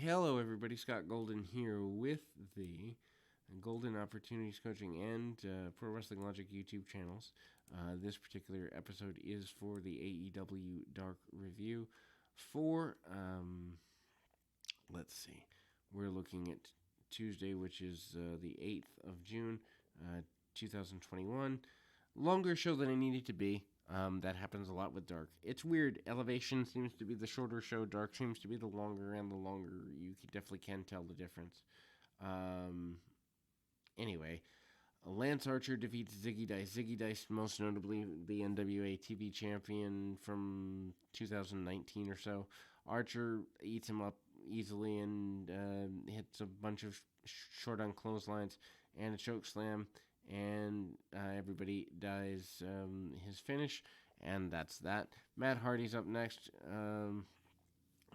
Hello, everybody. Scott Golden here with the Golden Opportunities Coaching and Pro Wrestling Logic YouTube channels. This particular episode is for the AEW Dark Review. Let's see, we're looking at Tuesday, which is the 8th of June, 2021. Longer show than I needed to be. That happens a lot with Dark. It's weird. Elevation seems to be the shorter show. Dark seems to be the longer, and the longer you definitely can tell the difference. Anyway, Lance Archer defeats Ziggy Dice. Ziggy Dice, most notably the NWA TV champion from 2019 or so. Archer eats him up easily and hits a bunch of short on clotheslines and a choke slam. And everybody dies his finish, and that's that. Matt Hardy's up next.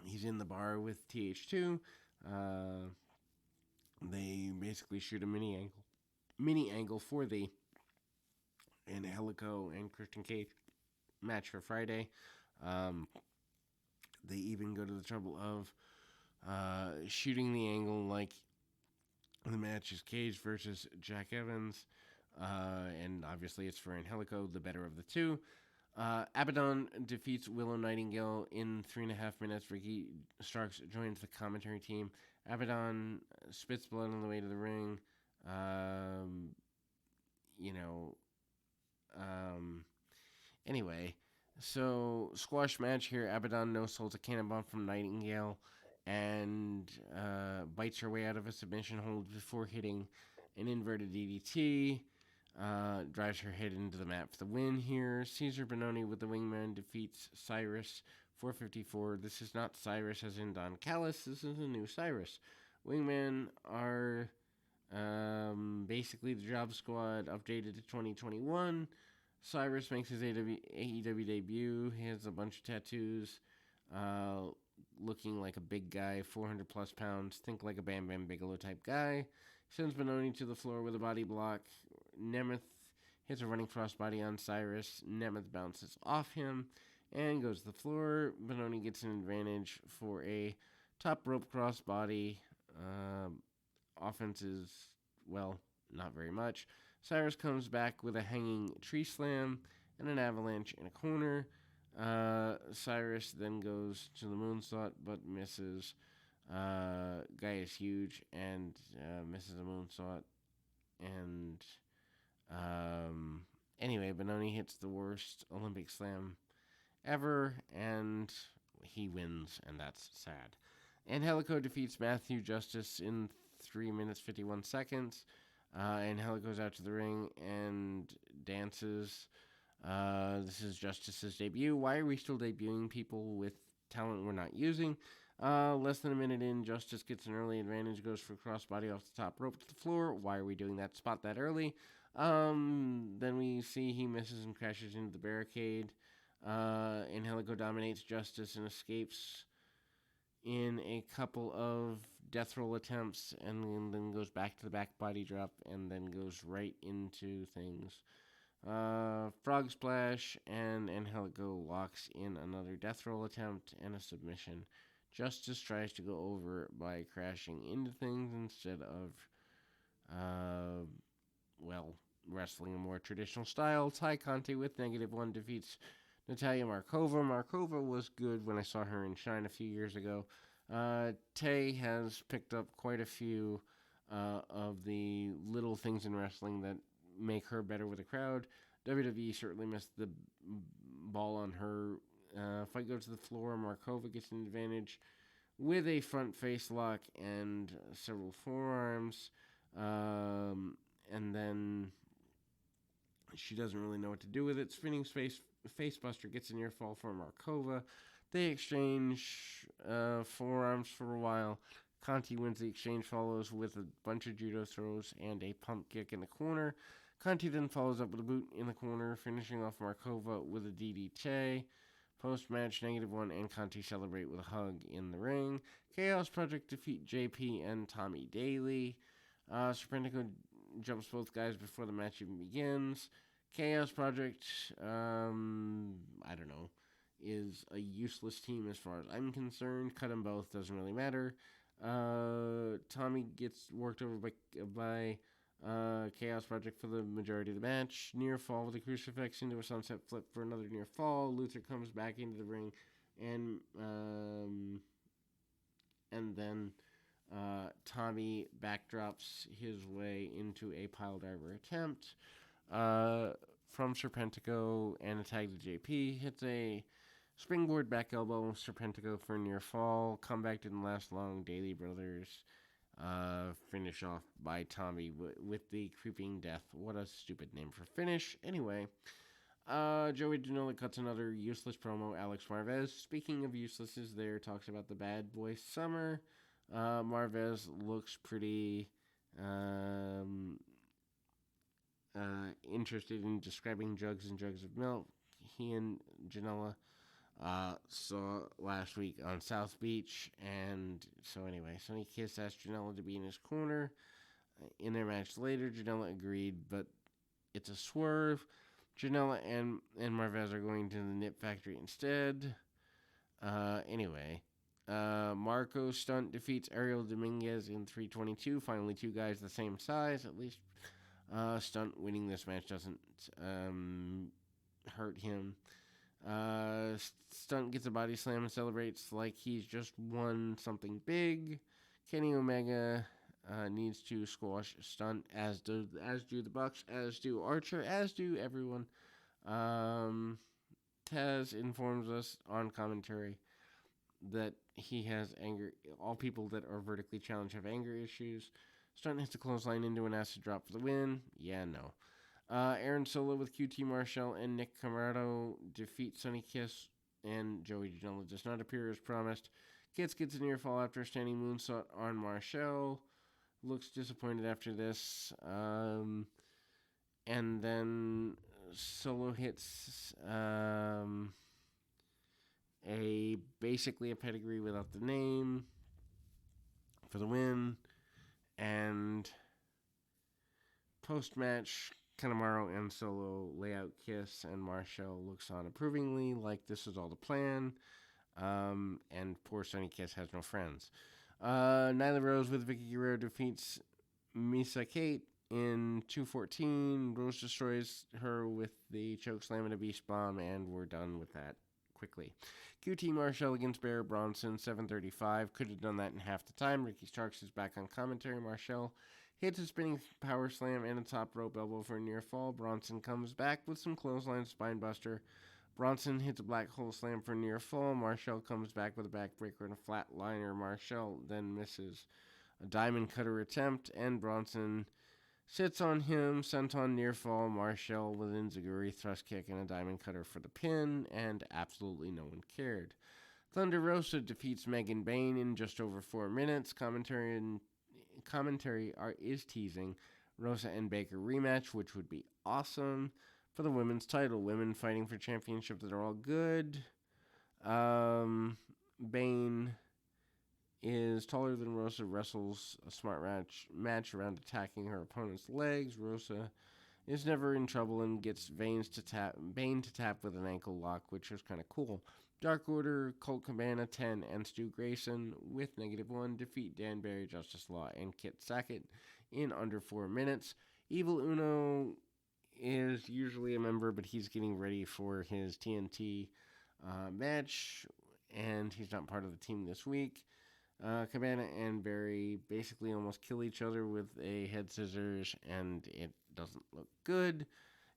He's in the bar with TH2. They basically shoot a mini angle for the Angelico and Christian Cage match for Friday. They even go to the trouble of shooting the angle like the match is Cage versus Jack Evans. And obviously it's for Angelico, the better of the two. Abaddon defeats Willow Nightingale in 3.5 minutes. Ricky Starks joins the commentary team. Abaddon spits blood on the way to the ring. Anyway, so squash match here. Abaddon no-solds a cannonball from Nightingale and bites her way out of a submission hold before hitting an inverted DDT. Drives her head into the mat for the win here. Cesar Bononi with the Wingman defeats Cyrus 454. This is not Cyrus as in Don Callis. This is a new Cyrus. Wingman are basically the Job Squad updated to 2021. Cyrus makes his AEW debut. He has a bunch of tattoos. Looking like a big guy, 400 plus pounds. Think like a Bam Bam Bigelow type guy. Sends Bononi to the floor with a body block. Nemeth hits a running crossbody on Cyrus. Nemeth bounces off him and goes to the floor. Bononi gets an advantage for a top rope crossbody. Offense is, well, not very much. Cyrus comes back with a hanging tree slam and an avalanche in a corner. Cyrus then goes to the moonsault but misses. Guy is huge and misses a moonsault. And anyway, Bononi hits the worst Olympic slam ever, and he wins, and that's sad. Angelico defeats Matthew Justice in 3 minutes 51 seconds. Angelico's out to the ring and dances. This is Justice's debut. Why are we still debuting people with talent we're not using? Less than a minute in, Justice gets an early advantage, goes for crossbody off the top rope to the floor. Why are we doing that spot that early? Then we see he misses and crashes into the barricade. Angelico dominates Justice and escapes in a couple of death roll attempts, and then goes back to the back body drop, and then goes right into things. Frog splash, and Angelico locks in another death roll attempt and a submission. Justice tries to go over by crashing into things instead of, wrestling a more traditional style. Ty Conti with -1 defeats Natalia Markova. Markova was good when I saw her in Shine a few years ago. Tay has picked up quite a few of the little things in wrestling that make her better with a crowd. WWE certainly missed the ball on her. Fight goes to the floor. Markova gets an advantage with a front face lock and several forearms. And then she doesn't really know what to do with it. Spinning facebuster gets an ear fall for Markova. They exchange forearms for a while. Conti wins the exchange, follows with a bunch of judo throws and a pump kick in the corner. Conti then follows up with a boot in the corner, finishing off Markova with a DDT. Post-match, -1 and Conti celebrate with a hug in the ring. Chaos Project defeat JP and Tommy Daly. Serpentico jumps both guys before the match even begins. Chaos Project, I don't know, is a useless team as far as I'm concerned. Cut them both, doesn't really matter. Tommy gets worked over by Chaos Project for the majority of the match. Near fall with a crucifix into a sunset flip for another near fall. Luther comes back into the ring, and then Tommy backdrops his way into a pile driver attempt from Serpentico, and a tag to JP. Hits a springboard back elbow, Serpentico for a near fall. Comeback didn't last long. Daly Brothers finish off by Tommy with the creeping death. What a stupid name for finish. Anyway, Joey Janela cuts another useless promo. Alex Marvez, speaking of uselesses there, talks about the bad boy summer. Marvez looks pretty interested in describing jugs and jugs of milk he and Janela saw last week on South Beach. And so anyway, Sonny Kiss asked Janela to be in his corner. In their match later, Janela agreed, but it's a swerve. Janela and Marvez are going to the Nip Factory instead. Anyway, Marco Stunt defeats Ariel Dominguez in 322. Finally, two guys the same size. At least Stunt winning this match doesn't hurt him. Stunt gets a body slam and celebrates like he's just won something big. Kenny Omega needs to squash Stunt, as do the Bucks, as do Archer, as do everyone. Taz informs us on commentary that he has anger. All people that are vertically challenged have anger issues. Stunt hits a clothesline into an acid drop for the win. Yeah, no. Aaron Solo with QT Marshall and Nick Camarado defeat Sonny Kiss, and Joey Janela does not appear as promised. Kiss gets a near fall after a standing moonsault on Marshall. Looks disappointed after this. And then Solo hits basically a pedigree without the name for the win. And post-match, Kanemaru and Solo lay out Kiss, and Marshall looks on approvingly like this is all the plan. And poor Sonny Kiss has no friends. Nyla Rose with Vicky Guerrero defeats Misa Kate in 2:14. Rose destroys her with the chokeslam and a beast bomb, and we're done with that quickly. QT Marshall against Bear Bronson, 7:35. Could have done that in half the time. Ricky Starks is back on commentary. Marshall hits a spinning power slam and a top rope elbow for a near fall. Bronson comes back with some clothesline spine buster. Bronson hits a black hole slam for a near fall. Marshall comes back with a backbreaker and a flatliner. Marshall then misses a diamond cutter attempt, and Bronson sits on him, senton near fall. Marshall with an enziguri thrust kick and a diamond cutter for the pin, and absolutely no one cared. Thunder Rosa defeats Megan Bayne in just over 4 minutes. Commentary is teasing Rosa and Baker rematch, which would be awesome for the women's title. Women fighting for championship that are all good. Bayne is taller than Rosa, wrestles a smart match around attacking her opponent's legs. Rosa is never in trouble and gets Bayne to tap with an ankle lock, which was kind of cool. Dark Order, Colt Cabana, 10, and Stu Grayson with -1 defeat Dan Barry, Justice Law, and Kit Sackett in under 4 minutes. Evil Uno is usually a member, but he's getting ready for his TNT match, and he's not part of the team this week. Cabana and Barry basically almost kill each other with a head scissors, and it doesn't look good.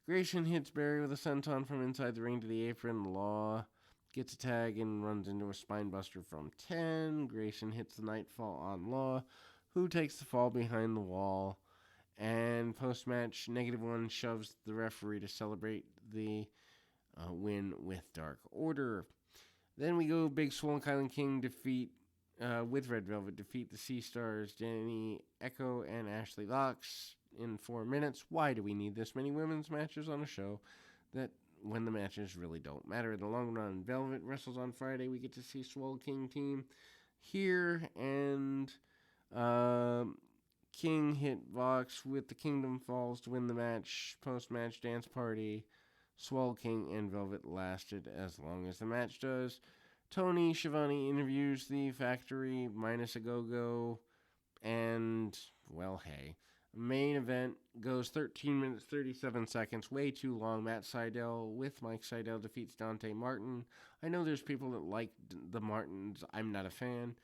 Grayson hits Barry with a senton from inside the ring to the apron. Law gets a tag and runs into a spine buster from 10. Grayson hits the Nightfall on Law, who takes the fall behind the wall. And post-match, -1 shoves the referee to celebrate the win with Dark Order. Then we go Big Swole and Kylan King with Red Velvet defeat the Sea Stars, Danny Echo and Ashley Locks in 4 minutes. Why do we need this many women's matches on a show that when the matches really don't matter? In the long run, Velvet wrestles on Friday. We get to see Swole King team here, and King hit Vox with the Kingdom Falls to win the match. Post-match dance party. Swole King and Velvet lasted as long as the match does. Tony Schiavone interviews the factory minus a go-go, and, well, hey. Main event goes 13 minutes 37 seconds, way too long. Matt Sydal with Mike Sydal defeats Dante Martin. I know there's people that like the Martins. I'm not a fan.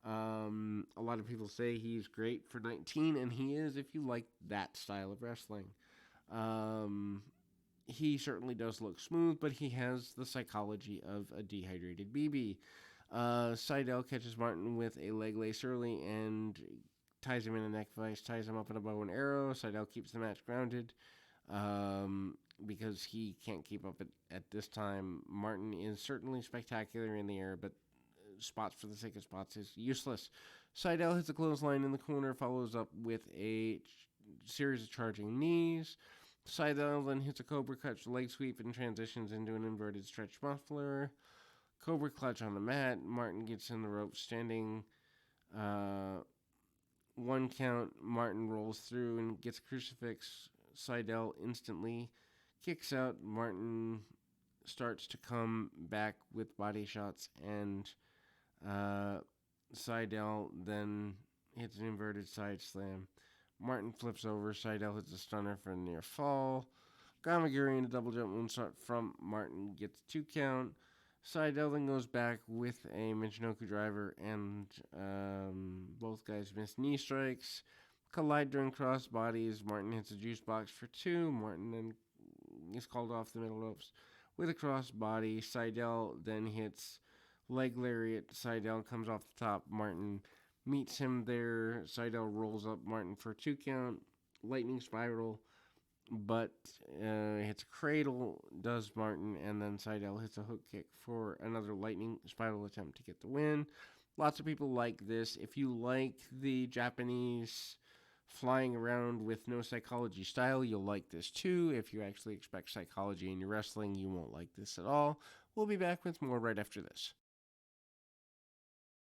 A lot of people say he's great for 19, and he is if you like that style of wrestling. Um, he certainly does look smooth, but he has the psychology of a dehydrated BB. Seidel catches Martin with a leg lace early and ties him in a neck vice, ties him up in a bow and arrow. Seidel keeps the match grounded because he can't keep up at this time. Martin is certainly spectacular in the air, but spots for the sake of spots is useless. Seidel hits a clothesline in the corner, follows up with a series of charging knees. Seidel then hits a Cobra Clutch leg sweep and transitions into an inverted stretch muffler. Cobra Clutch on the mat. Martin gets in the rope standing. One count. Martin rolls through and gets a crucifix. Seidel instantly kicks out. Martin starts to come back with body shots, and Seidel then hits an inverted side slam. Martin flips over. Seidel hits a stunner for a near fall. Gamagiri and a double jump moonsault from Martin gets 2 count. Seidel then goes back with a Michinoku driver, and both guys miss knee strikes. Collide during cross bodies. Martin hits a juice box for 2. Martin then is called off the middle ropes with a cross body. Seidel then hits leg lariat. Seidel comes off the top. Martin meets him there. Seidel rolls up Martin for a 2 count. Lightning spiral, but hits a cradle, does Martin, and then Seidel hits a hook kick for another lightning spiral attempt to get the win. Lots of people like this. If you like the Japanese flying around with no psychology style, you'll like this too. If you actually expect psychology in your wrestling, you won't like this at all. We'll be back with more right after this.